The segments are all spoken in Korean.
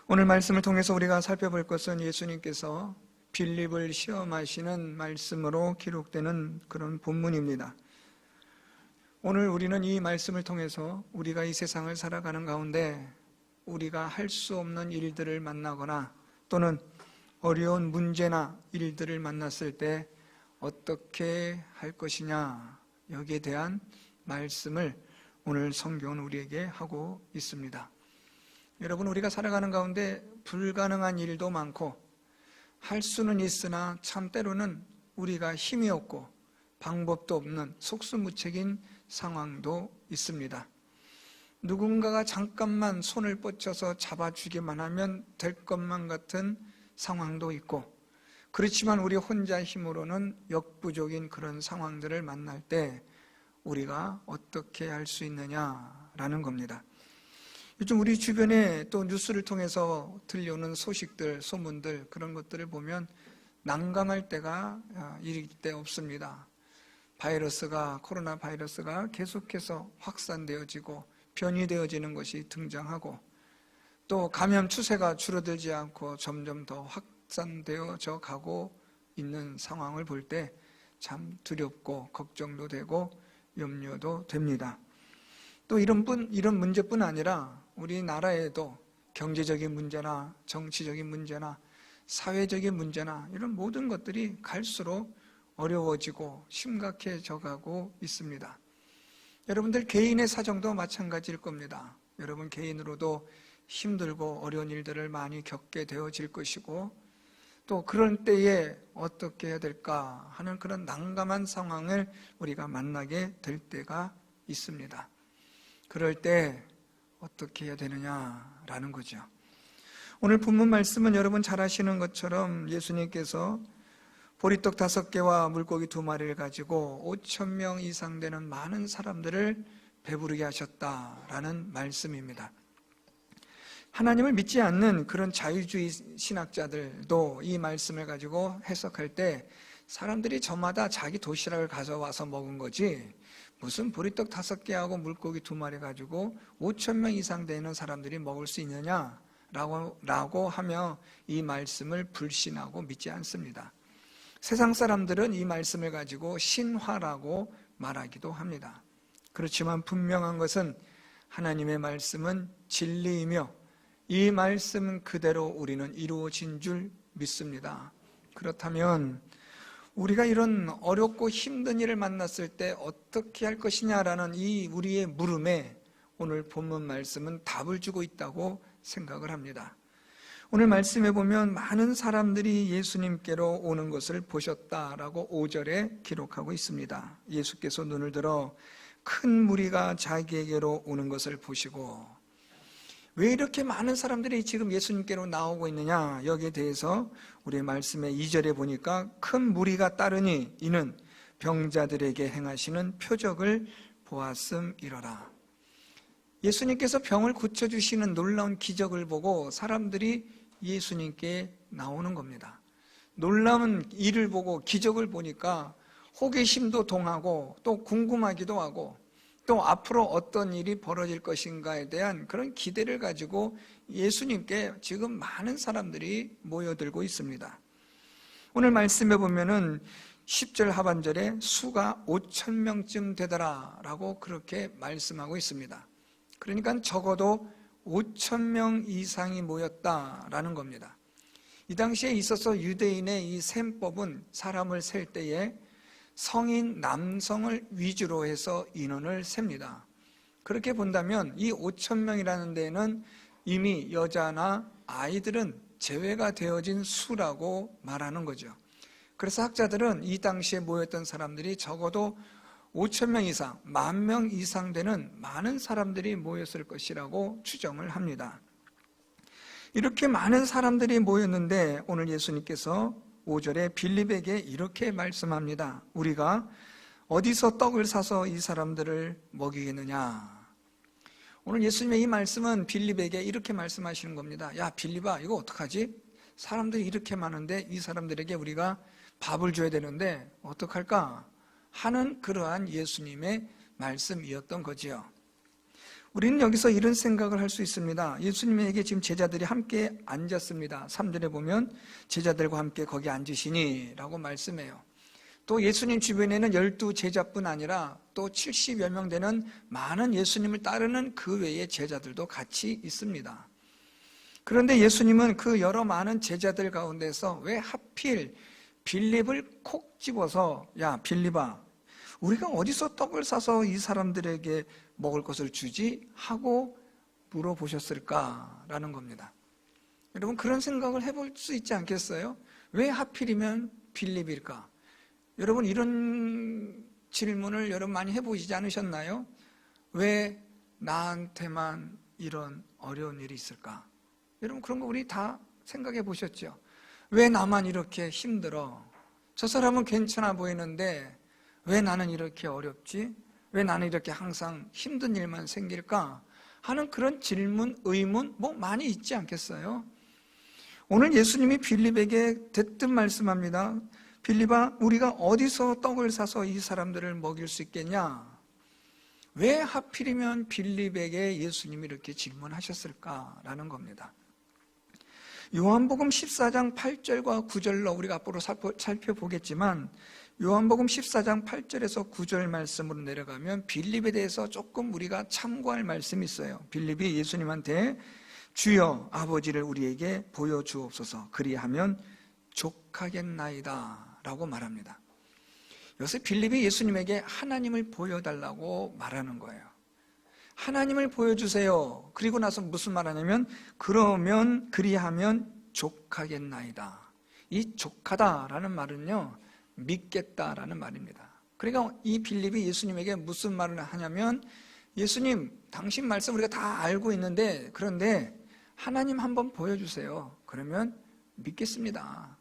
오늘 말씀을 통해서 우리가 살펴볼 것은 예수님께서 빌립을 시험하시는 말씀으로 기록되는 그런 본문입니다. 오늘 우리는 이 말씀을 통해서 우리가 이 세상을 살아가는 가운데 우리가 할 수 없는 일들을 만나거나 또는 어려운 문제나 일들을 만났을 때 어떻게 할 것이냐, 여기에 대한 말씀을 오늘 성경은 우리에게 하고 있습니다. 여러분, 우리가 살아가는 가운데 불가능한 일도 많고 할 수는 있으나 참 때로는 우리가 힘이 없고 방법도 없는 속수무책인 상황도 있습니다. 누군가가 잠깐만 손을 뻗쳐서 잡아주기만 하면 될 것만 같은 상황도 있고, 그렇지만 우리 혼자 힘으로는 역부족인 그런 상황들을 만날 때 우리가 어떻게 할 수 있느냐라는 겁니다. 요즘 우리 주변에 또 뉴스를 통해서 들려오는 소식들, 소문들, 그런 것들을 보면 난감할 때가 이를 데 없습니다. 코로나 바이러스가 계속해서 확산되어지고 변이되어지는 것이 등장하고, 또 감염 추세가 줄어들지 않고 점점 더 확산되어져 가고 있는 상황을 볼 때 참 두렵고 걱정도 되고 염려도 됩니다. 또 이런 문제뿐 아니라 우리나라에도 경제적인 문제나 정치적인 문제나 사회적인 문제나 이런 모든 것들이 갈수록 어려워지고 심각해져 가고 있습니다. 여러분들 개인의 사정도 마찬가지일 겁니다. 여러분 개인으로도 힘들고 어려운 일들을 많이 겪게 되어질 것이고, 또 그런 때에 어떻게 해야 될까 하는 그런 난감한 상황을 우리가 만나게 될 때가 있습니다. 그럴 때 어떻게 해야 되느냐라는 거죠. 오늘 본문 말씀은 여러분 잘 아시는 것처럼 예수님께서 보리떡 5개와 물고기 2마리를 가지고 5,000명 이상 되는 많은 사람들을 배부르게 하셨다라는 말씀입니다. 하나님을 믿지 않는 그런 자유주의 신학자들도 이 말씀을 가지고 해석할 때 사람들이 저마다 자기 도시락을 가져와서 먹은 거지 무슨 보리떡 5개하고 물고기 2마리 가지고 5,000명 이상 되는 사람들이 먹을 수 있느냐라고 하며 이 말씀을 불신하고 믿지 않습니다. 세상 사람들은 이 말씀을 가지고 신화라고 말하기도 합니다. 그렇지만 분명한 것은 하나님의 말씀은 진리이며 이 말씀 그대로 우리는 이루어진 줄 믿습니다. 그렇다면 우리가 이런 어렵고 힘든 일을 만났을 때 어떻게 할 것이냐라는 이 우리의 물음에 오늘 본문 말씀은 답을 주고 있다고 생각을 합니다. 오늘 말씀에 보면 많은 사람들이 예수님께로 오는 것을 보셨다라고 5절에 기록하고 있습니다. 예수께서 눈을 들어 큰 무리가 자기에게로 오는 것을 보시고, 왜 이렇게 많은 사람들이 지금 예수님께로 나오고 있느냐, 여기에 대해서 우리 말씀의 2절에 보니까 큰 무리가 따르니 이는 병자들에게 행하시는 표적을 보았음이로라. 예수님께서 병을 고쳐주시는 놀라운 기적을 보고 사람들이 예수님께 나오는 겁니다. 놀라운 일을 보고 기적을 보니까 호기심도 동하고 또 궁금하기도 하고 또 앞으로 어떤 일이 벌어질 것인가에 대한 그런 기대를 가지고 예수님께 지금 많은 사람들이 모여들고 있습니다. 오늘 말씀에 보면은 10절 하반절에 수가 5,000명쯤 되더라 라고 그렇게 말씀하고 있습니다. 그러니까 적어도 5,000명 이상이 모였다라는 겁니다. 이 당시에 있어서 유대인의 이 셈법은 사람을 셀 때에 성인 남성을 위주로 해서 인원을 셉니다. 그렇게 본다면 이 5,000명이라는 데에는 이미 여자나 아이들은 제외가 되어진 수라고 말하는 거죠. 그래서 학자들은 이 당시에 모였던 사람들이 적어도 5,000명 이상, 10,000명 이상 되는 많은 사람들이 모였을 것이라고 추정을 합니다. 이렇게 많은 사람들이 모였는데 오늘 예수님께서 5절에 빌립에게 이렇게 말씀합니다. 우리가 어디서 떡을 사서 이 사람들을 먹이겠느냐. 오늘 예수님의 이 말씀은 빌립에게 이렇게 말씀하시는 겁니다. 야, 빌립아, 이거 어떡하지? 사람들이 이렇게 많은데 이 사람들에게 우리가 밥을 줘야 되는데 어떡할까? 하는 그러한 예수님의 말씀이었던 거지요. 우리는 여기서 이런 생각을 할 수 있습니다. 예수님에게 지금 제자들이 함께 앉았습니다. 3절에 보면 제자들과 함께 거기 앉으시니 라고 말씀해요. 또 예수님 주변에는 12 제자뿐 아니라 또 70여 명 되는 많은 예수님을 따르는 그 외의 제자들도 같이 있습니다. 그런데 예수님은 그 여러 많은 제자들 가운데서 왜 하필 빌립을 콕 집어서 야 빌립아, 우리가 어디서 떡을 사서 이 사람들에게 먹을 것을 주지? 하고 물어보셨을까라는 겁니다. 여러분, 그런 생각을 해볼 수 있지 않겠어요? 왜 하필이면 빌립일까? 여러분, 이런 질문을 여러분 많이 해보시지 않으셨나요? 왜 나한테만 이런 어려운 일이 있을까? 여러분, 그런 거 우리 다 생각해 보셨죠? 왜 나만 이렇게 힘들어? 저 사람은 괜찮아 보이는데 왜 나는 이렇게 어렵지? 왜 나는 이렇게 항상 힘든 일만 생길까? 하는 그런 질문, 의문 뭐 많이 있지 않겠어요? 오늘 예수님이 빌립에게 대뜸 말씀합니다. 빌립아, 우리가 어디서 떡을 사서 이 사람들을 먹일 수 있겠냐? 왜 하필이면 빌립에게 예수님이 이렇게 질문하셨을까라는 겁니다. 요한복음 14장 8절과 9절로 우리가 앞으로 살펴보겠지만 요한복음 14장 8절에서 9절 말씀으로 내려가면 빌립에 대해서 조금 우리가 참고할 말씀이 있어요. 빌립이 예수님한테 주여 아버지를 우리에게 보여주옵소서 그리하면 족하겠나이다 라고 말합니다. 여기서 빌립이 예수님에게 하나님을 보여달라고 말하는 거예요. 하나님을 보여주세요. 그리고 나서 무슨 말하냐면 그러면 그리하면 족하겠나이다. 이 족하다라는 말은요, 믿겠다라는 말입니다. 그러니까 이 빌립이 예수님에게 무슨 말을 하냐면 예수님, 당신 말씀 우리가 다 알고 있는데 그런데 하나님 한번 보여주세요. 그러면 믿겠습니다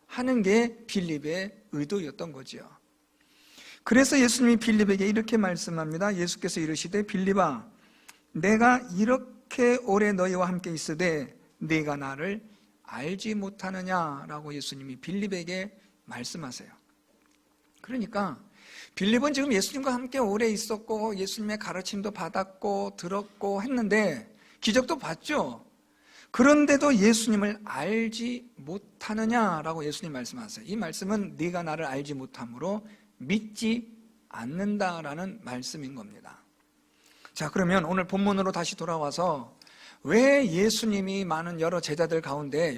하는 게 빌립의 의도였던 거죠. 그래서 예수님이 빌립에게 이렇게 말씀합니다. 예수께서 이르시되 빌립아, 내가 이렇게 오래 너희와 함께 있으되 네가 나를 알지 못하느냐라고 예수님이 빌립에게 말씀하세요. 그러니까 빌립은 지금 예수님과 함께 오래 있었고 예수님의 가르침도 받았고 들었고 했는데 기적도 봤죠. 그런데도 예수님을 알지 못하느냐라고 예수님 말씀하세요. 이 말씀은 네가 나를 알지 못함으로 믿지 않는다라는 말씀인 겁니다. 자, 그러면 오늘 본문으로 다시 돌아와서 왜 예수님이 많은 여러 제자들 가운데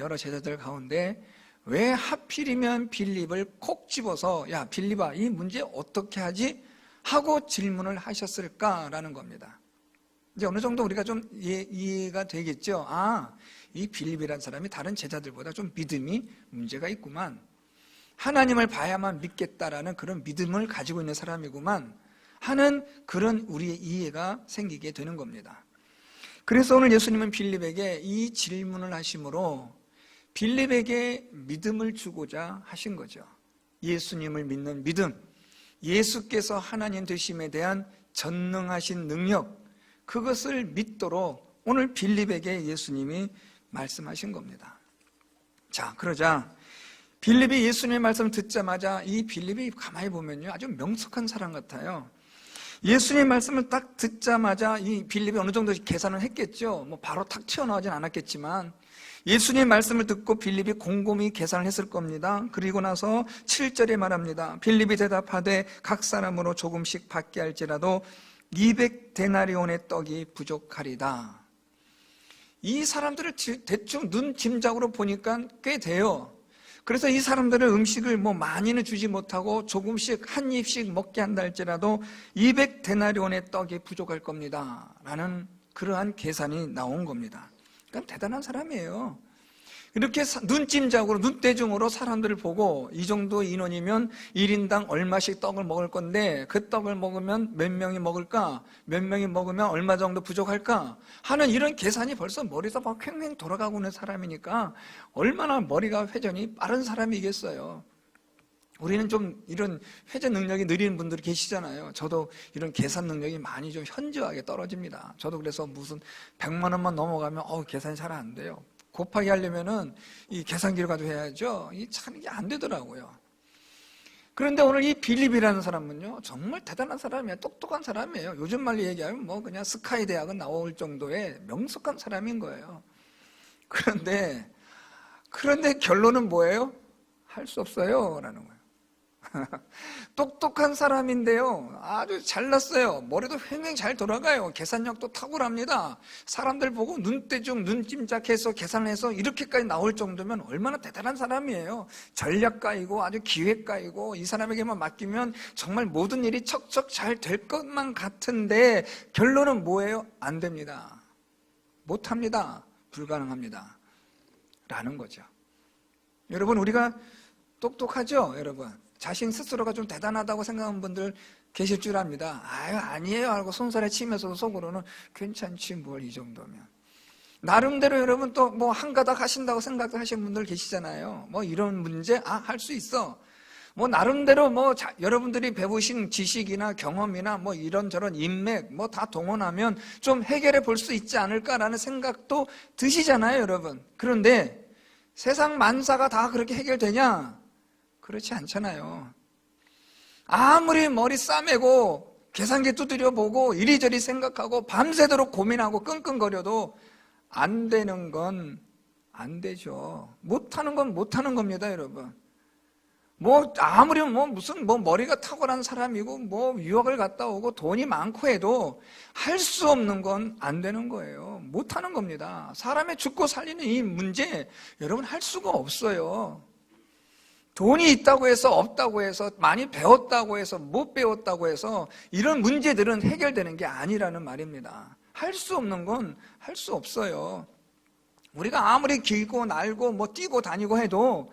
왜 하필이면 빌립을 콕 집어서 야 빌립아, 이 문제 어떻게 하지? 하고 질문을 하셨을까라는 겁니다. 이제 어느 정도 우리가 좀 이해가 되겠죠. 아, 이 빌립이라는 사람이 다른 제자들보다 좀 믿음이 문제가 있구만. 하나님을 봐야만 믿겠다라는 그런 믿음을 가지고 있는 사람이구만 하는 그런 우리의 이해가 생기게 되는 겁니다. 그래서 오늘 예수님은 빌립에게 이 질문을 하심으로 빌립에게 믿음을 주고자 하신 거죠. 예수님을 믿는 믿음, 예수께서 하나님 되심에 대한 전능하신 능력, 그것을 믿도록 오늘 빌립에게 예수님이 말씀하신 겁니다. 자, 그러자 빌립이 예수님의 말씀을 듣자마자 이 빌립이 가만히 보면요, 아주 명석한 사람 같아요. 예수님의 말씀을 딱 듣자마자 이 빌립이 어느 정도 계산을 했겠죠. 뭐 바로 탁 튀어나오진 않았겠지만 예수님의 말씀을 듣고 빌립이 곰곰이 계산을 했을 겁니다. 그리고 나서 7절에 말합니다. 빌립이 대답하되 각 사람으로 조금씩 받게 할지라도 200데나리온의 떡이 부족하리다. 이 사람들을 대충 눈 짐작으로 보니까 꽤 돼요. 그래서 이 사람들은 음식을 뭐 많이는 주지 못하고 조금씩 한 입씩 먹게 한다 할지라도 200데나리온의 떡이 부족할 겁니다 라는 그러한 계산이 나온 겁니다. 그러니까 대단한 사람이에요. 이렇게 눈찜작으로 눈대중으로 사람들을 보고 이 정도 인원이면 1인당 얼마씩 떡을 먹을 건데 그 떡을 먹으면 몇 명이 먹을까? 몇 명이 먹으면 얼마 정도 부족할까? 하는 이런 계산이 벌써 머리에서 막 횡횡 돌아가고 있는 사람이니까 얼마나 머리가 회전이 빠른 사람이겠어요. 우리는 좀 이런 회전 능력이 느린 분들이 계시잖아요. 저도 이런 계산 능력이 많이 좀 현저하게 떨어집니다. 저도 그래서 무슨 100만 원만 넘어가면 계산이 잘 안 돼요. 곱하기 하려면은 이 계산기를 가지고 해야죠. 이 참 이게 안 되더라고요. 그런데 오늘 이 빌립이라는 사람은요, 정말 대단한 사람이에요. 똑똑한 사람이에요. 요즘 말로 얘기하면 뭐 그냥 스카이 대학은 나올 정도의 명석한 사람인 거예요. 그런데 결론은 뭐예요? 할 수 없어요 라는 거예요. 똑똑한 사람인데요, 아주 잘났어요. 머리도 굉장히 잘 돌아가요. 계산력도 탁월합니다. 사람들 보고 눈대중 눈찜짝해서 계산해서 이렇게까지 나올 정도면 얼마나 대단한 사람이에요. 전략가이고 아주 기획가이고, 이 사람에게만 맡기면 정말 모든 일이 척척 잘 될 것만 같은데 결론은 뭐예요? 안 됩니다. 못합니다. 불가능합니다 라는 거죠. 여러분, 우리가 똑똑하죠? 여러분, 자신 스스로가 좀 대단하다고 생각하는 분들 계실 줄 압니다. 아유, 아니에요 하고 손살에 치면서도 속으로는 괜찮지 뭘 이 정도면. 나름대로 여러분 또 뭐 한가닥 하신다고 생각하시는 분들 계시잖아요. 뭐 이런 문제 할 수 있어. 뭐 나름대로 뭐 여러분들이 배우신 지식이나 경험이나 뭐 이런저런 인맥 뭐 다 동원하면 좀 해결해 볼 수 있지 않을까라는 생각도 드시잖아요, 여러분. 그런데 세상 만사가 다 그렇게 해결되냐? 그렇지 않잖아요. 아무리 머리 싸매고 계산기 두드려 보고 이리저리 생각하고 밤새도록 고민하고 끙끙거려도 안 되는 건 안 되죠. 못하는 건 못하는 겁니다, 여러분. 뭐 아무리 무슨 머리가 탁월한 사람이고 뭐 유학을 갔다 오고 돈이 많고 해도 할 수 없는 건 안 되는 거예요. 못하는 겁니다. 사람의 죽고 살리는 이 문제, 여러분 할 수가 없어요. 돈이 있다고 해서 없다고 해서 많이 배웠다고 해서 못 배웠다고 해서 이런 문제들은 해결되는 게 아니라는 말입니다. 할 수 없는 건 할 수 없어요. 우리가 아무리 길고 날고 뭐 뛰고 다니고 해도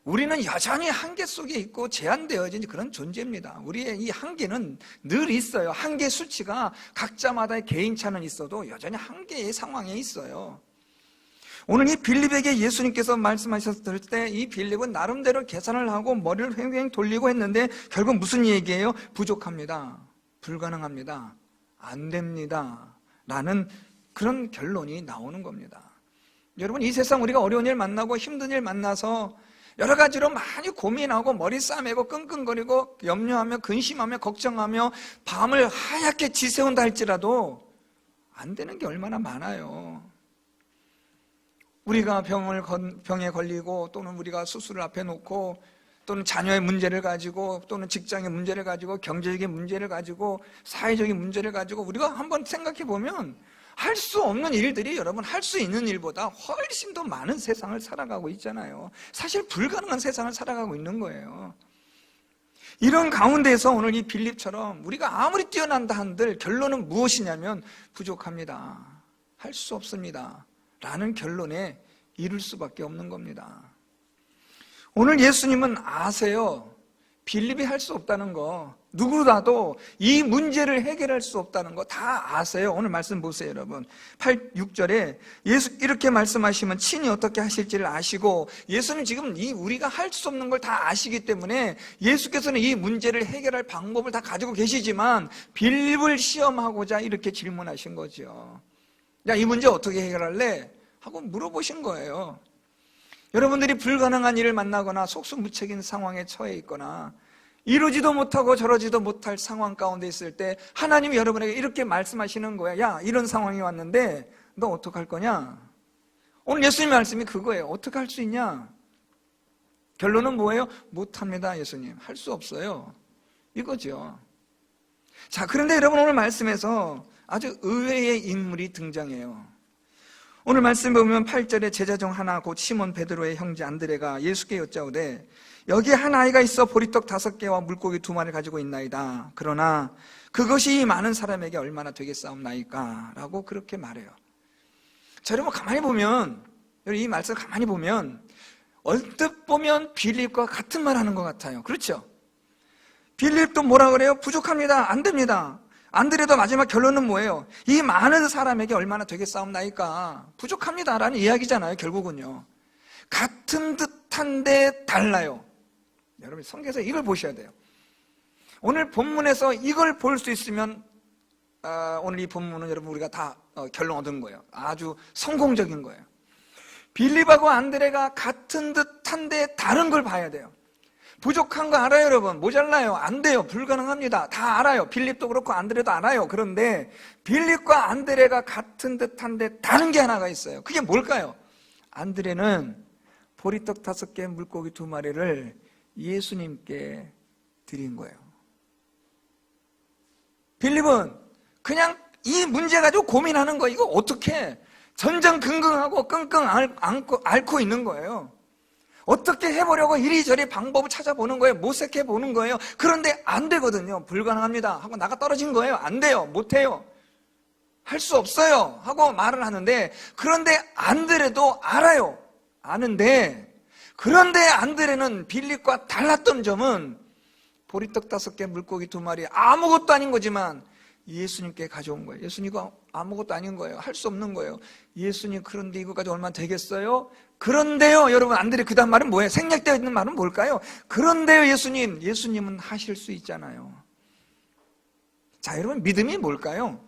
우리는 여전히 한계 속에 있고 제한되어진 그런 존재입니다. 우리의 이 한계는 늘 있어요. 한계 수치가 각자마다의 개인차는 있어도 여전히 한계의 상황에 있어요. 오늘 이 빌립에게 예수님께서 말씀하셨을 때 이 빌립은 나름대로 계산을 하고 머리를 휑휑 돌리고 했는데 결국 무슨 얘기예요? 부족합니다. 불가능합니다. 안 됩니다. 라는 그런 결론이 나오는 겁니다. 여러분, 이 세상 우리가 어려운 일 만나고 힘든 일 만나서 여러 가지로 많이 고민하고 머리 싸매고 끙끙거리고 염려하며 근심하며 걱정하며 밤을 하얗게 지새운다 할지라도 안 되는 게 얼마나 많아요. 우리가 병에 걸리고 또는 우리가 수술을 앞에 놓고 또는 자녀의 문제를 가지고 또는 직장의 문제를 가지고 경제적인 문제를 가지고 사회적인 문제를 가지고 우리가 한번 생각해 보면 할 수 없는 일들이 여러분 할 수 있는 일보다 훨씬 더 많은 세상을 살아가고 있잖아요. 사실 불가능한 세상을 살아가고 있는 거예요. 이런 가운데서 오늘 이 빌립처럼 우리가 아무리 뛰어난다 한들 결론은 무엇이냐면 부족합니다. 할 수 없습니다. 라는 결론에 이를 수밖에 없는 겁니다. 오늘 예수님은 아세요. 빌립이 할 수 없다는 거, 누구라도 이 문제를 해결할 수 없다는 거 다 아세요. 오늘 말씀 보세요, 여러분. 6절에 예수 이렇게 말씀하시면 친히 어떻게 하실지를 아시고, 예수님 지금 우리가 할 수 없는 걸 다 아시기 때문에 예수께서는 이 문제를 해결할 방법을 다 가지고 계시지만 빌립을 시험하고자 이렇게 질문하신 거죠. 야, 이 문제 어떻게 해결할래? 하고 물어보신 거예요. 여러분들이 불가능한 일을 만나거나 속수무책인 상황에 처해 있거나 이러지도 못하고 저러지도 못할 상황 가운데 있을 때 하나님이 여러분에게 이렇게 말씀하시는 거야. 야, 이런 상황이 왔는데 너 어떡할 거냐? 오늘 예수님 말씀이 그거예요. 어떻게 할 수 있냐? 결론은 뭐예요? 못합니다, 예수님. 할 수 없어요. 이거죠. 자, 그런데 여러분 오늘 말씀에서 아주 의외의 인물이 등장해요. 오늘 말씀 보면 8절에 제자 중 하나 곧 시몬 베드로의 형제 안드레가 예수께 여짜오되 여기 한 아이가 있어 보리떡 5개와 물고기 2마리를 가지고 있나이다. 그러나 그것이 이 많은 사람에게 얼마나 되겠사옵나이까? 라고 그렇게 말해요. 자, 여러분 가만히 보면, 이 말씀 가만히 보면 얼뜻 보면 빌립과 같은 말 하는 것 같아요. 그렇죠? 빌립도 뭐라 그래요? 부족합니다. 안 됩니다. 안드레도 마지막 결론은 뭐예요? 이 많은 사람에게 얼마나 되겠사옵나이까? 부족합니다 라는 이야기잖아요. 결국은요, 같은 듯한데 달라요. 여러분 성경에서 이걸 보셔야 돼요. 오늘 본문에서 이걸 볼 수 있으면 오늘 이 본문은 여러분 우리가 다 결론 얻은 거예요. 아주 성공적인 거예요. 빌립하고 안드레가 같은 듯한데 다른 걸 봐야 돼요. 부족한 거 알아요, 여러분. 모자라요. 안 돼요. 불가능합니다. 다 알아요. 빌립도 그렇고 안드레도 알아요. 그런데 빌립과 안드레가 같은 듯한데 다른 게 하나가 있어요. 그게 뭘까요? 안드레는 보리떡 5개, 물고기 2마리를 예수님께 드린 거예요. 빌립은 그냥 이 문제 가지고 고민하는 거, 이거 어떻게 전전긍긍하고 끙끙 앓고 있는 거예요. 어떻게 해보려고 이리저리 방법을 찾아보는 거예요. 모색해 보는 거예요. 그런데 안 되거든요. 불가능합니다 하고 나가 떨어진 거예요. 안 돼요. 못해요. 할 수 없어요 하고 말을 하는데, 그런데 안드레도 알아요. 아는데, 그런데 안드레는 빌립과 달랐던 점은 보리떡 5개, 물고기 2마리, 아무것도 아닌 거지만 예수님께 가져온 거예요. 예수님과 아무것도 아닌 거예요. 할 수 없는 거예요. 예수님, 그런데 이거 가지고 얼마나 되겠어요? 그런데요, 여러분, 안드레 그 다음 말은 뭐예요? 생략되어 있는 말은 뭘까요? 그런데요, 예수님. 예수님은 하실 수 있잖아요. 자, 여러분, 믿음이 뭘까요?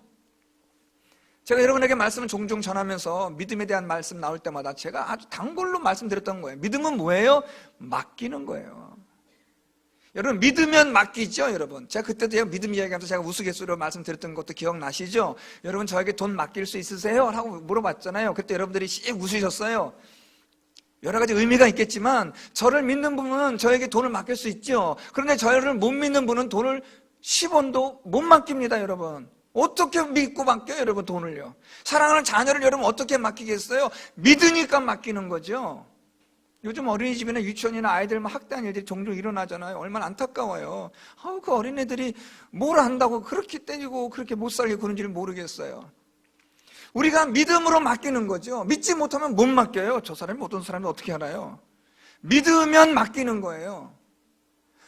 제가 여러분에게 말씀을 종종 전하면서 믿음에 대한 말씀 나올 때마다 제가 아주 단골로 말씀드렸던 거예요. 믿음은 뭐예요? 맡기는 거예요. 여러분, 믿으면 맡기죠, 여러분. 제가 그때도 제가 믿음 이야기하면서 제가 우스갯소리로 말씀드렸던 것도 기억나시죠? 여러분, 저에게 돈 맡길 수 있으세요? 라고 물어봤잖아요. 그때 여러분들이 씩 웃으셨어요. 여러 가지 의미가 있겠지만, 저를 믿는 분은 저에게 돈을 맡길 수 있죠. 그런데 저를 못 믿는 분은 돈을 10원도 못 맡깁니다, 여러분. 어떻게 믿고 맡겨요, 여러분, 돈을요? 사랑하는 자녀를 여러분 어떻게 맡기겠어요? 믿으니까 맡기는 거죠. 요즘 어린이집이나 유치원이나 아이들 학대하는 일들이 종종 일어나잖아요. 얼마나 안타까워요. 그 어린애들이 뭘 안다고 그렇게 때리고 그렇게 못 살게 구는지를 모르겠어요. 우리가 믿음으로 맡기는 거죠. 믿지 못하면 못 맡겨요. 저 사람이 어떤 사람이 어떻게 알아요? 믿으면 맡기는 거예요.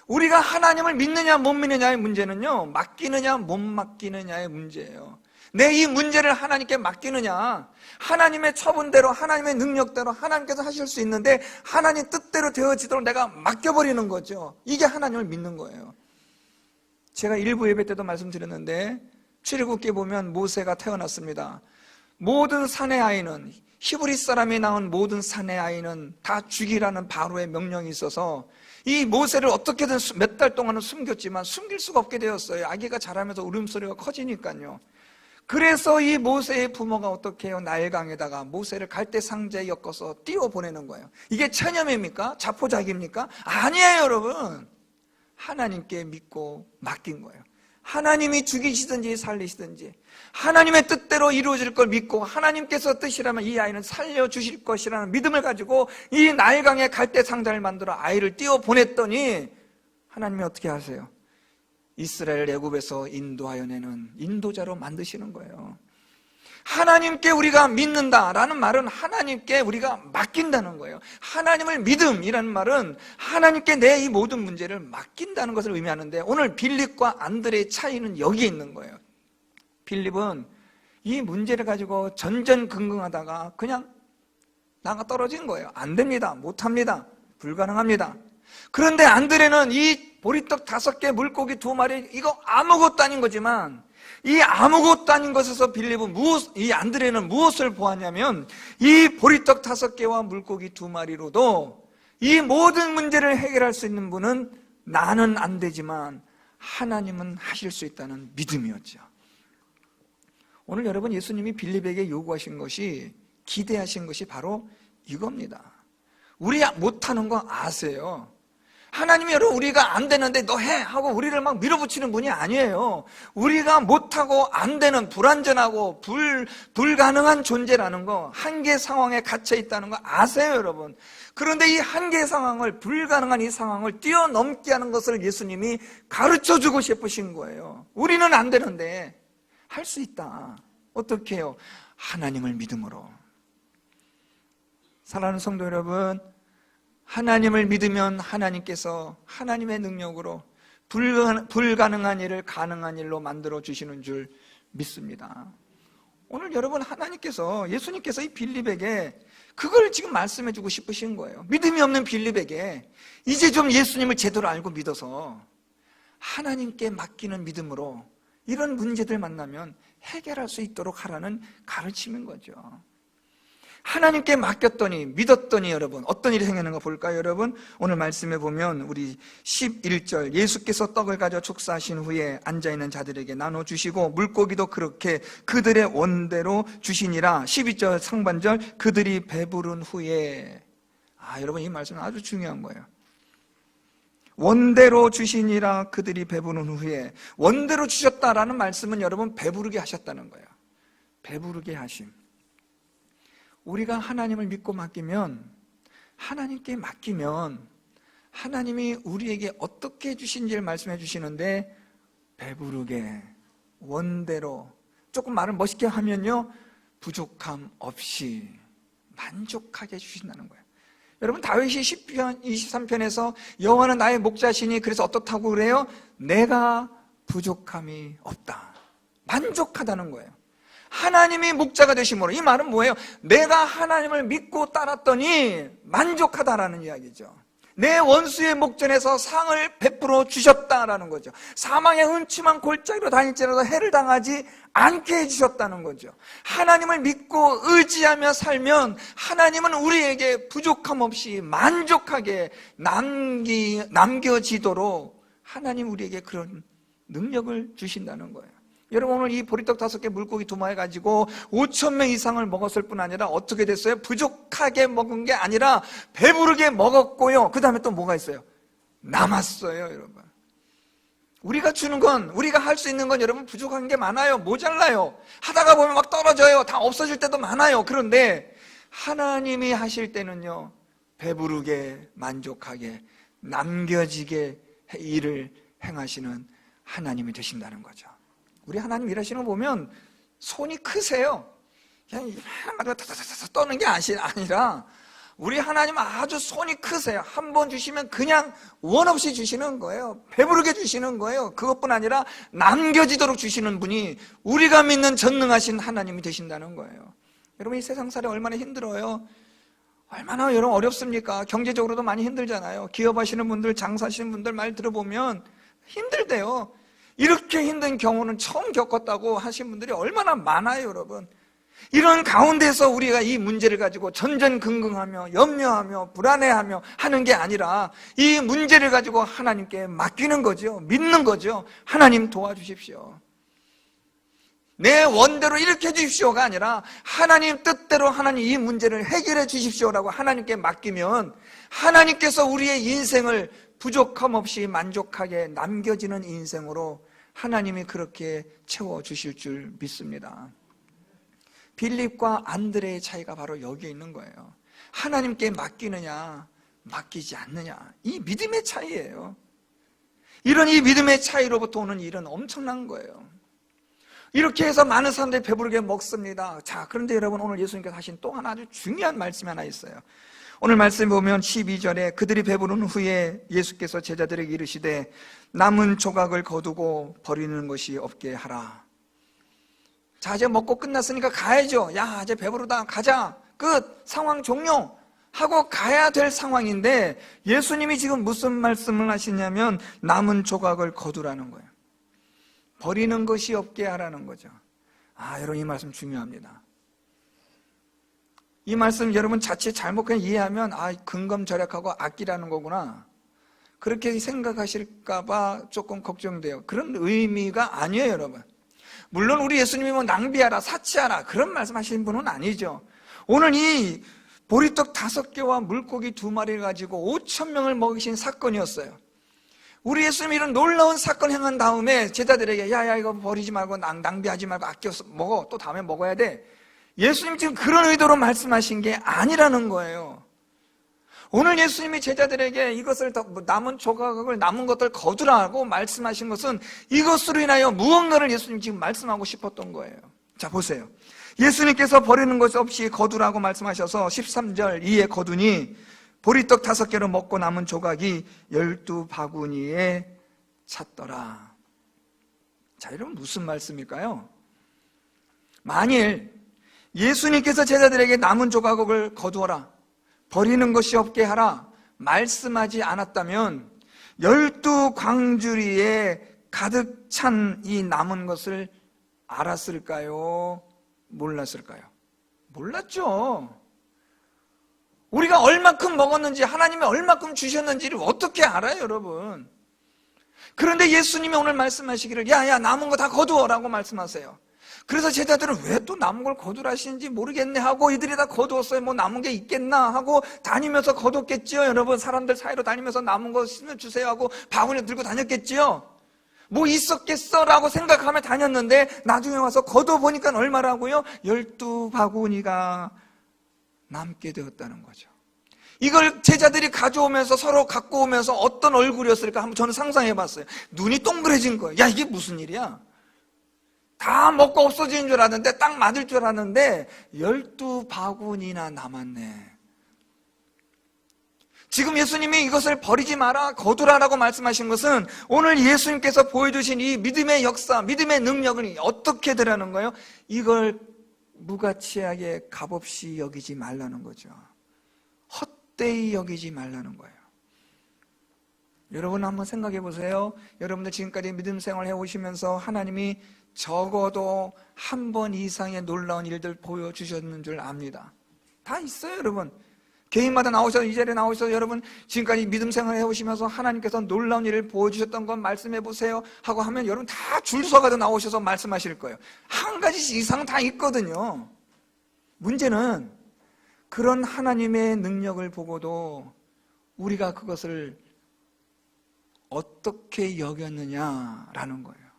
우리가 하나님을 믿느냐 못 믿느냐의 문제는요, 맡기느냐 못 맡기느냐의 문제예요. 내 이 문제를 하나님께 맡기느냐, 하나님의 처분대로, 하나님의 능력대로 하나님께서 하실 수 있는데 하나님 뜻대로 되어지도록 내가 맡겨버리는 거죠. 이게 하나님을 믿는 거예요. 제가 일부 예배 때도 말씀드렸는데, 출애굽기에 보면 모세가 태어났습니다. 모든 산의 아이는, 히브리 사람이 낳은 모든 산의 아이는 다 죽이라는 바로의 명령이 있어서 이 모세를 어떻게든 몇 달 동안은 숨겼지만 숨길 수가 없게 되었어요. 아기가 자라면서 울음소리가 커지니까요. 그래서 이 모세의 부모가 어떻게 해요? 나일강에다가 모세를 갈대 상자에 엮어서 띄워보내는 거예요. 이게 체념입니까? 자포자기입니까? 아니에요, 여러분. 하나님께 믿고 맡긴 거예요. 하나님이 죽이시든지 살리시든지 하나님의 뜻대로 이루어질 걸 믿고 하나님께서 뜻이라면 이 아이는 살려주실 것이라는 믿음을 가지고 이 나일강에 갈대 상자를 만들어 아이를 띄워보냈더니 하나님이 어떻게 하세요? 이스라엘 애굽에서 인도하여 내는 인도자로 만드시는 거예요. 하나님께 우리가 믿는다라는 말은 하나님께 우리가 맡긴다는 거예요. 하나님을 믿음이라는 말은 하나님께 내 이 모든 문제를 맡긴다는 것을 의미하는데, 오늘 빌립과 안드레의 차이는 여기에 있는 거예요. 빌립은 이 문제를 가지고 전전긍긍하다가 그냥 나가 떨어진 거예요. 안 됩니다. 못합니다. 불가능합니다. 그런데 안드레는 이 보리떡 5개, 물고기 2마리, 이거 아무것도 아닌 거지만 이 아무것도 아닌 것에서 빌립은 이 안드레는 무엇을 보았냐면, 이 보리떡 5개와 물고기 2마리로도 이 모든 문제를 해결할 수 있는 분은 나는 안 되지만 하나님은 하실 수 있다는 믿음이었죠. 오늘 여러분, 예수님이 빌립에게 요구하신 것이, 기대하신 것이 바로 이겁니다. 우리 못하는 거 아세요? 하나님이 여러분, 우리가 안 되는데 너 해! 하고 우리를 막 밀어붙이는 분이 아니에요. 우리가 못하고 안 되는, 불완전하고 불가능한 존재라는 거, 한계 상황에 갇혀 있다는 거 아세요, 여러분? 그런데 이 한계 상황을, 불가능한 이 상황을 뛰어넘게 하는 것을 예수님이 가르쳐주고 싶으신 거예요. 우리는 안 되는데 할 수 있다. 어떻게 해요? 하나님을 믿음으로. 사랑하는 성도 여러분, 하나님을 믿으면 하나님께서 하나님의 능력으로 불가능한 일을 가능한 일로 만들어 주시는 줄 믿습니다. 오늘 여러분, 하나님께서, 예수님께서 이 빌립에게 그걸 지금 말씀해 주고 싶으신 거예요. 믿음이 없는 빌립에게 이제 좀 예수님을 제대로 알고 믿어서 하나님께 맡기는 믿음으로 이런 문제들 만나면 해결할 수 있도록 하라는 가르침인 거죠. 하나님께 맡겼더니, 믿었더니 여러분 어떤 일이 생기는가 볼까요? 여러분 오늘 말씀에 보면 우리 11절, 예수께서 떡을 가져 축사하신 후에 앉아있는 자들에게 나눠주시고 물고기도 그렇게 그들의 원대로 주시니라. 12절 상반절, 그들이 배부른 후에. 여러분 이 말씀은 아주 중요한 거예요. 원대로 주시니라. 그들이 배부른 후에. 원대로 주셨다라는 말씀은 여러분 배부르게 하셨다는 거예요. 배부르게 하심. 우리가 하나님을 믿고 맡기면, 하나님께 맡기면 하나님이 우리에게 어떻게 주신지를 말씀해 주시는데, 배부르게, 원대로, 조금 말을 멋있게 하면요, 부족함 없이 만족하게 주신다는 거예요. 여러분 다윗이 10편 23편에서 여호와는 나의 목자시니, 그래서 어떻다고 그래요? 내가 부족함이 없다. 만족하다는 거예요. 하나님이 목자가 되심으로. 이 말은 뭐예요? 내가 하나님을 믿고 따랐더니 만족하다라는 이야기죠. 내 원수의 목전에서 상을 베풀어 주셨다라는 거죠. 사망의 음침한 골짜기로 다닐지라도 해를 당하지 않게 해주셨다는 거죠. 하나님을 믿고 의지하며 살면 하나님은 우리에게 부족함 없이 만족하게 남겨지도록 하나님 우리에게 그런 능력을 주신다는 거예요. 여러분 오늘 이 보리떡 5개 물고기 2마리 가지고 5,000명 이상을 먹었을 뿐 아니라 어떻게 됐어요? 부족하게 먹은 게 아니라 배부르게 먹었고요. 그 다음에 또 뭐가 있어요? 남았어요. 여러분 우리가 주는 건, 우리가 할 수 있는 건 여러분 부족한 게 많아요. 모자라요. 하다가 보면 막 떨어져요. 다 없어질 때도 많아요. 그런데 하나님이 하실 때는요, 배부르게 만족하게 남겨지게 일을 행하시는 하나님이 되신다는 거죠. 우리 하나님 일하시는 거 보면 손이 크세요. 그냥 타타타타 떠는 게 아니라 우리 하나님 아주 손이 크세요. 한 번 주시면 그냥 원 없이 주시는 거예요. 배부르게 주시는 거예요. 그것뿐 아니라 남겨지도록 주시는 분이 우리가 믿는 전능하신 하나님이 되신다는 거예요. 여러분 이 세상살이 얼마나 힘들어요. 얼마나 여러분 어렵습니까? 경제적으로도 많이 힘들잖아요. 기업하시는 분들, 장사하시는 분들 말 들어보면 힘들대요. 이렇게 힘든 경우는 처음 겪었다고 하신 분들이 얼마나 많아요, 여러분. 이런 가운데서 우리가 이 문제를 가지고 전전긍긍하며 염려하며 불안해하며 하는 게 아니라 이 문제를 가지고 하나님께 맡기는 거죠. 믿는 거죠. 하나님 도와주십시오. 내 원대로 이렇게 해주십시오가 아니라 하나님 뜻대로 하나님 이 문제를 해결해 주십시오라고 하나님께 맡기면 하나님께서 우리의 인생을 부족함 없이 만족하게 남겨지는 인생으로 하나님이 그렇게 채워주실 줄 믿습니다. 빌립과 안드레의 차이가 바로 여기에 있는 거예요. 하나님께 맡기느냐 맡기지 않느냐, 이 믿음의 차이예요. 이런 이 믿음의 차이로부터 오는 일은 엄청난 거예요. 이렇게 해서 많은 사람들이 배부르게 먹습니다. 자, 그런데 여러분 오늘 예수님께서 하신 또 하나 아주 중요한 말씀이 하나 있어요. 오늘 말씀 보면 12절에 그들이 배부른 후에 예수께서 제자들에게 이르시되 남은 조각을 거두고 버리는 것이 없게 하라. 자, 이제 먹고 끝났으니까 가야죠. 야, 이제 배부르다. 가자. 끝. 상황 종료. 하고 가야 될 상황인데 예수님이 지금 무슨 말씀을 하시냐면 남은 조각을 거두라는 거예요. 버리는 것이 없게 하라는 거죠. 여러분 이 말씀 중요합니다. 이 말씀 여러분 자칫 잘못 그냥 이해하면 근검절약하고 아끼라는 거구나, 그렇게 생각하실까봐 조금 걱정돼요. 그런 의미가 아니에요, 여러분. 물론 우리 예수님이 뭐 낭비하라, 사치하라 그런 말씀하시는 분은 아니죠. 오늘 이 보리떡 5개와 물고기 2마리를 가지고 5,000명을 먹이신 사건이었어요. 우리 예수님이 이런 놀라운 사건 행한 다음에 제자들에게 야 이거 버리지 말고 낭비하지 말고 아껴서 먹어, 또 다음에 먹어야 돼. 예수님 지금 그런 의도로 말씀하신 게 아니라는 거예요. 오늘 예수님이 제자들에게 이것을 남은 조각을 남은 것들 거두라고 말씀하신 것은 이것으로 인하여 무언가를 예수님 지금 말씀하고 싶었던 거예요. 자, 보세요. 예수님께서 버리는 것 없이 거두라고 말씀하셔서 13절 이에 거두니 보리떡 5개로 먹고 남은 조각이 12바구니에 찼더라. 자, 여러분 무슨 말씀일까요? 만일 예수님께서 제자들에게 남은 조각을 거두어라, 버리는 것이 없게 하라 말씀하지 않았다면 12광주리에 가득 찬 이 남은 것을 알았을까요? 몰랐을까요? 몰랐죠. 우리가 얼마큼 먹었는지, 하나님이 얼마큼 주셨는지를 어떻게 알아요, 여러분? 그런데 예수님이 오늘 말씀하시기를 야 남은 거 다 거두어라고 말씀하세요. 그래서 제자들은 왜 또 남은 걸 거두라시는지 모르겠네 하고 이들이 다 거두었어요. 뭐 남은 게 있겠나 하고 다니면서 거뒀겠지요. 여러분, 사람들 사이로 다니면서 남은 거 주세요 하고 바구니 들고 다녔겠지요. 뭐 있었겠어라고 생각하며 다녔는데 나중에 와서 거둬보니까 얼마라고요? 12바구니가 남게 되었다는 거죠. 이걸 제자들이 가져오면서 서로 갖고 오면서 어떤 얼굴이었을까 한번 저는 상상해봤어요. 눈이 동그래진 거예요. 야, 이게 무슨 일이야? 다 먹고 없어지는 줄 알았는데, 딱 맞을 줄 알았는데 12바구니나 남았네. 지금 예수님이 이것을 버리지 마라, 거두라라고 말씀하신 것은 오늘 예수님께서 보여주신 이 믿음의 역사, 믿음의 능력은 어떻게 되라는 거예요? 이걸 무가치하게 값없이 여기지 말라는 거죠. 헛되이 여기지 말라는 거예요. 여러분 한번 생각해 보세요. 여러분들 지금까지 믿음 생활 해오시면서 하나님이 적어도 한 번 이상의 놀라운 일들 보여주셨는 줄 압니다. 다 있어요, 여러분. 개인마다 나오셔서 이 자리에 나오셔서 여러분 지금까지 믿음 생활 해오시면서 하나님께서 놀라운 일을 보여주셨던 건 말씀해 보세요 하고 하면 여러분 다 줄 서가지고 나오셔서 말씀하실 거예요. 한 가지 이상 다 있거든요. 문제는 그런 하나님의 능력을 보고도 우리가 그것을 어떻게 여겼느냐라는 거예요.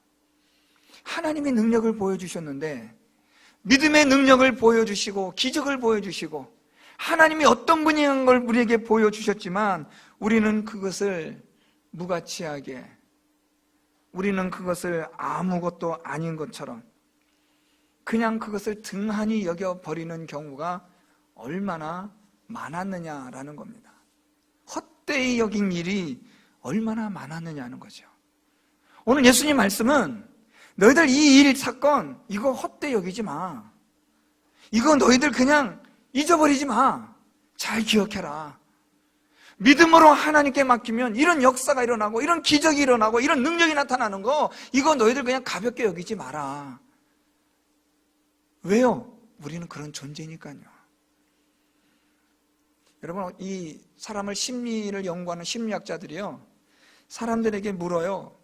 하나님의 능력을 보여주셨는데, 믿음의 능력을 보여주시고 기적을 보여주시고 하나님이 어떤 분이라는 걸 우리에게 보여주셨지만 우리는 그것을 무가치하게, 우리는 그것을 아무것도 아닌 것처럼 그냥 그것을 등한히 여겨버리는 경우가 얼마나 많았느냐라는 겁니다. 헛되이 여긴 일이 얼마나 많았느냐는 거죠. 오늘 예수님 말씀은 너희들 이 일 사건 이거 헛되이 여기지 마. 이거 너희들 그냥 잊어버리지 마. 잘 기억해라. 믿음으로 하나님께 맡기면 이런 역사가 일어나고 이런 기적이 일어나고 이런 능력이 나타나는 거 이거 너희들 그냥 가볍게 여기지 마라. 왜요? 우리는 그런 존재니까요. 여러분, 이 사람을 심리를 연구하는 심리학자들이요, 사람들에게 물어요.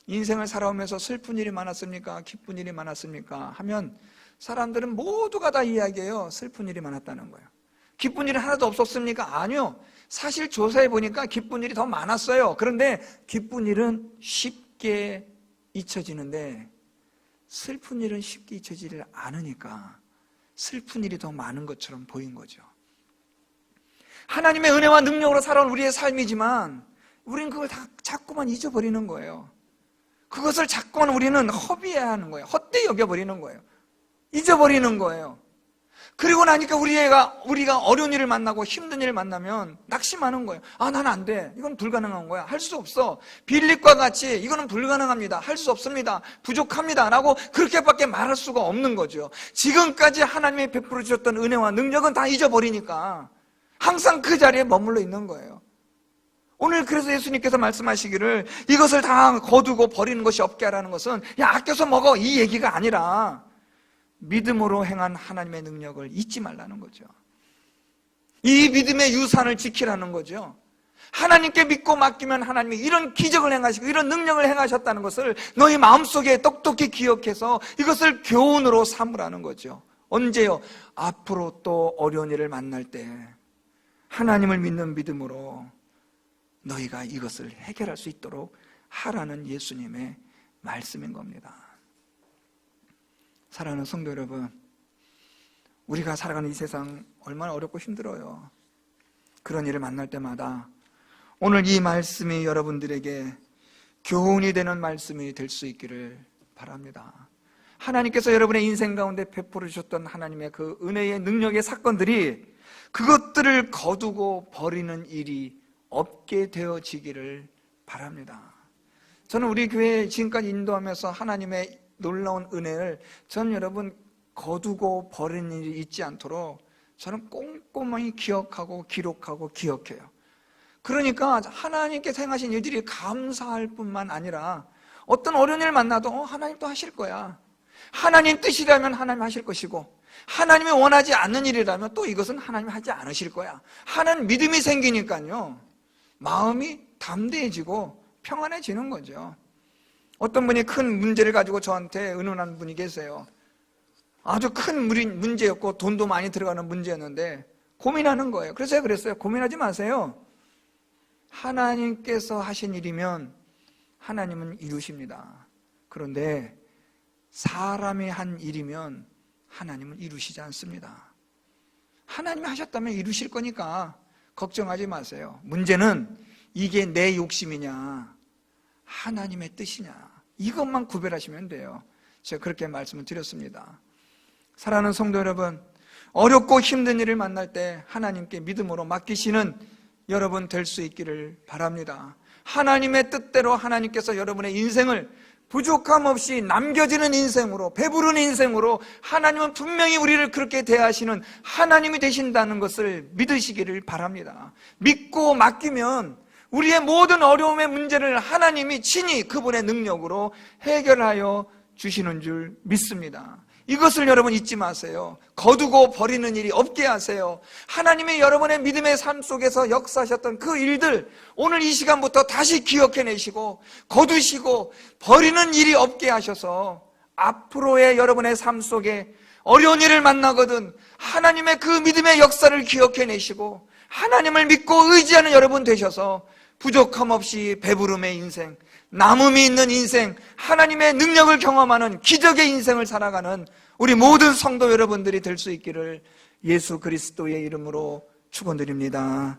인생을 살아오면서 슬픈 일이 많았습니까? 기쁜 일이 많았습니까? 하면 사람들은 모두가 다 이야기해요. 슬픈 일이 많았다는 거예요. 기쁜 일이 하나도 없었습니까? 아니요. 사실 조사해 보니까 기쁜 일이 더 많았어요. 그런데 기쁜 일은 쉽게 잊혀지는데 슬픈 일은 쉽게 잊혀지질 않으니까 슬픈 일이 더 많은 것처럼 보인 거죠. 하나님의 은혜와 능력으로 살아온 우리의 삶이지만 우리는 그걸 다 자꾸만 잊어버리는 거예요. 그것을 자꾸만 우리는 허비해야 하는 거예요. 헛되이 여겨버리는 거예요. 잊어버리는 거예요. 그리고 나니까 우리가 어려운 일을 만나고 힘든 일을 만나면 낙심하는 거예요. 아, 난 안 돼. 이건 불가능한 거야. 할 수 없어. 빌립과 같이 이거는 불가능합니다. 할 수 없습니다. 부족합니다. 라고 그렇게밖에 말할 수가 없는 거죠. 지금까지 하나님이 베풀어 주셨던 은혜와 능력은 다 잊어버리니까 항상 그 자리에 머물러 있는 거예요. 오늘 그래서 예수님께서 말씀하시기를 이것을 다 거두고 버리는 것이 없게 하라는 것은 야, 아껴서 먹어, 이 얘기가 아니라 믿음으로 행한 하나님의 능력을 잊지 말라는 거죠. 이 믿음의 유산을 지키라는 거죠. 하나님께 믿고 맡기면 하나님이 이런 기적을 행하시고 이런 능력을 행하셨다는 것을 너희 마음속에 똑똑히 기억해서 이것을 교훈으로 삼으라는 거죠. 언제요? 앞으로 또 어려운 일을 만날 때 하나님을 믿는 믿음으로 너희가 이것을 해결할 수 있도록 하라는 예수님의 말씀인 겁니다. 사랑하는 성도 여러분, 우리가 살아가는 이 세상 얼마나 어렵고 힘들어요. 그런 일을 만날 때마다 오늘 이 말씀이 여러분들에게 교훈이 되는 말씀이 될 수 있기를 바랍니다. 하나님께서 여러분의 인생 가운데 베풀어 주셨던 하나님의 그 은혜의 능력의 사건들이 그것들을 거두고 버리는 일이 없게 되어지기를 바랍니다. 저는 우리 교회 지금까지 인도하면서 하나님의 놀라운 은혜를 저는 여러분 거두고 버리는 일이 있지 않도록 저는 꼼꼼히 기억하고 기록하고 기억해요. 그러니까 하나님께 행하신 일들이 감사할 뿐만 아니라 어떤 어려운 일 만나도 하나님 또 하실 거야. 하나님 뜻이라면 하나님 하실 것이고 하나님이 원하지 않는 일이라면 또 이것은 하나님이 하지 않으실 거야 하는 믿음이 생기니까요, 마음이 담대해지고 평안해지는 거죠. 어떤 분이 큰 문제를 가지고 저한테 의논한 분이 계세요. 아주 큰 문제였고 돈도 많이 들어가는 문제였는데 고민하는 거예요. 그래서 제가 그랬어요. 고민하지 마세요. 하나님께서 하신 일이면 하나님은 이루십니다. 그런데 사람이 한 일이면 하나님은 이루시지 않습니다. 하나님이 하셨다면 이루실 거니까 걱정하지 마세요. 문제는 이게 내 욕심이냐 하나님의 뜻이냐, 이것만 구별하시면 돼요. 제가 그렇게 말씀을 드렸습니다. 사랑하는 성도 여러분, 어렵고 힘든 일을 만날 때 하나님께 믿음으로 맡기시는 여러분 될 수 있기를 바랍니다. 하나님의 뜻대로 하나님께서 여러분의 인생을 부족함 없이 남겨지는 인생으로, 배부른 인생으로 하나님은 분명히 우리를 그렇게 대하시는 하나님이 되신다는 것을 믿으시기를 바랍니다. 믿고 맡기면 우리의 모든 어려움의 문제를 하나님이 친히 그분의 능력으로 해결하여 주시는 줄 믿습니다. 이것을 여러분 잊지 마세요. 거두고 버리는 일이 없게 하세요. 하나님이 여러분의 믿음의 삶 속에서 역사하셨던 그 일들 오늘 이 시간부터 다시 기억해내시고 거두시고 버리는 일이 없게 하셔서 앞으로의 여러분의 삶 속에 어려운 일을 만나거든 하나님의 그 믿음의 역사를 기억해내시고 하나님을 믿고 의지하는 여러분 되셔서 부족함 없이 배부름의 인생, 남음이 있는 인생, 하나님의 능력을 경험하는 기적의 인생을 살아가는 우리 모든 성도 여러분들이 될 수 있기를 예수 그리스도의 이름으로 축원드립니다.